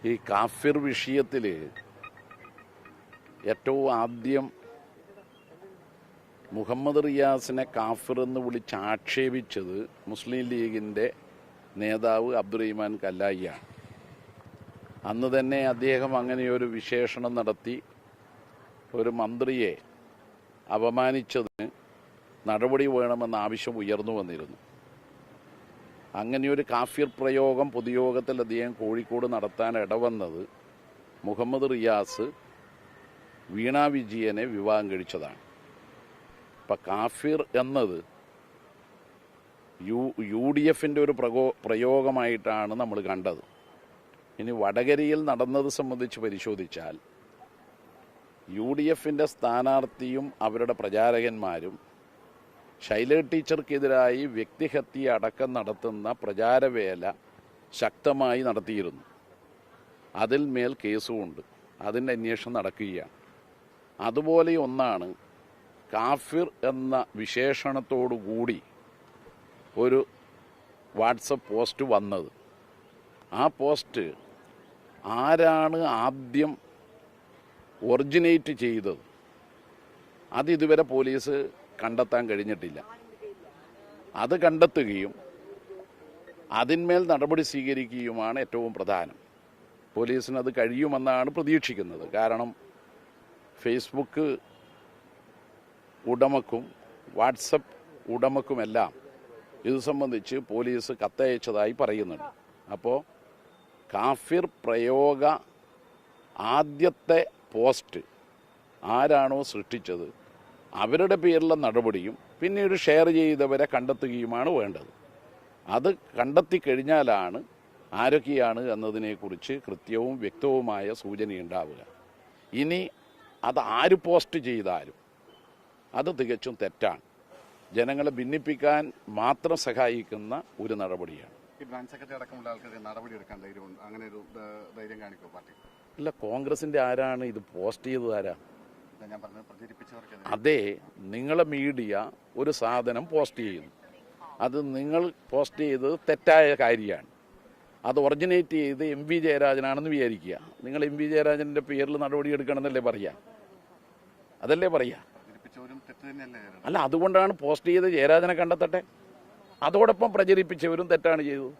ഈ കാഫിർ വിഷയത്തിൽ ഏറ്റവും ആദ്യം മുഹമ്മദ് റിയാസിനെ കാഫിർ എന്ന് വിളിച്ച് ആക്ഷേപിച്ചത് മുസ്ലിം ലീഗിൻ്റെ നേതാവ് അബ്ദുറഹിമാൻ കല്ലായിയാണ്. അന്ന് തന്നെ അദ്ദേഹം അങ്ങനെയൊരു വിശേഷണം നടത്തി ഒരു മന്ത്രിയെ അപമാനിച്ചതിന് നടപടി വേണമെന്ന ആവശ്യം ഉയർന്നു വന്നിരുന്നു. അങ്ങനെയൊരു കാഫിർ പ്രയോഗം പൊതുയോഗത്തിൽ അദ്ദേഹം കോഴിക്കോട് നടത്താൻ ഇടവന്നത് മുഹമ്മദ് റിയാസ് വീണ വിജയനെ വിവാഹം കഴിച്ചതാണ്. അപ്പം കാഫിർ എന്നത് യു ഡി എഫിൻ്റെ ഒരു പ്രയോഗമായിട്ടാണ് നമ്മൾ കണ്ടത്. ഇനി വടകരയിൽ നടന്നത് സംബന്ധിച്ച് പരിശോധിച്ചാൽ യു ഡി എഫിൻ്റെ സ്ഥാനാർത്ഥിയും അവരുടെ പ്രചാരകന്മാരും ശൈല ടീച്ചർക്കെതിരായി വ്യക്തിഹത്യ അടക്കം നടത്തുന്ന പ്രചാരവേല ശക്തമായി നടത്തിയിരുന്നു. അതിൽ മേൽ കേസുമുണ്ട്. അതിൻ്റെ അന്വേഷണം നടക്കുകയാണ്. അതുപോലെ ഒന്നാണ് കാഫിർ എന്ന വിശേഷണത്തോടു കൂടി ഒരു വാട്സപ്പ് പോസ്റ്റ് വന്നത്. ആ പോസ്റ്റ് ആരാണ് ആദ്യം ഒറിജിനേറ്റ് ചെയ്തത് അതിതുവരെ പോലീസ് കണ്ടെത്താൻ കഴിഞ്ഞിട്ടില്ല. അത് കണ്ടെത്തുകയും അതിന്മേൽ നടപടി സ്വീകരിക്കുകയുമാണ് ഏറ്റവും പ്രധാനം. പോലീസിന് അത് കഴിയുമെന്നാണ് പ്രതീക്ഷിക്കുന്നത്. കാരണം ഫേസ്ബുക്ക് ഉടമക്കും വാട്സപ്പ് ഉടമക്കുമെല്ലാം ഇത് സംബന്ധിച്ച് പോലീസ് കത്തയച്ചതായി പറയുന്നുണ്ട്. അപ്പോൾ കാഫിർ പ്രയോഗ ആദ്യത്തെ പോസ്റ്റ് ആരാണോ സൃഷ്ടിച്ചത് അവരുടെ പേരിലുള്ള നടപടിയും പിന്നീട് ഷെയർ ചെയ്തവരെ കണ്ടെത്തുകയുമാണ് വേണ്ടത്. അത് കണ്ടെത്തി കഴിഞ്ഞാലാണ് ആരൊക്കെയാണ് എന്നതിനെക്കുറിച്ച് കൃത്യവും വ്യക്തവുമായ സൂചനയുണ്ടാവുക. ഇനി അത് ആര് പോസ്റ്റ് ചെയ്താലും അത് തികച്ചും തെറ്റാണ്. ജനങ്ങളെ ഭിന്നിപ്പിക്കാൻ മാത്രം സഹായിക്കുന്ന ഒരു നടപടിയാണ്. ബ്രാഞ്ച് സെക്രട്ടറി അടക്കമുള്ള ആൾക്കാർക്ക് നടപടിയെടുക്കാൻ ധൈര്യമുണ്ട്. അങ്ങനെ ഒരു ധൈര്യം കാണിക്കുമോ പാർട്ടി? ഇല്ല, കോൺഗ്രസിൻ്റെ ആരാണ് ഇത് പോസ്റ്റ് ചെയ്തത്? ആരാ? ഞാൻ പറഞ്ഞത് പ്രചരിപ്പിച്ചവർക്ക്. അതെ, നിങ്ങളെ മീഡിയ ഒരു സാധനം പോസ്റ്റ് ചെയ്യുന്നു. അത് നിങ്ങൾ പോസ്റ്റ് ചെയ്തത് തെറ്റായ കാര്യമാണ്. അത് ഒറിജിനേറ്റ് ചെയ്ത് എം വി ജയരാജനാണെന്ന് വിചാരിക്കുക. നിങ്ങൾ എം വി ജയരാജൻ്റെ പേരിൽ നടപടിയെടുക്കണമെന്നല്ലേ പറയുക? അതല്ലേ പറയുക? അല്ല, അതുകൊണ്ടാണ് പോസ്റ്റ് ചെയ്ത് ജയരാജനെ കണ്ടെത്തട്ടെ. അതോടൊപ്പം പ്രചരിപ്പിച്ചവരും തെറ്റാണ് ചെയ്തത്.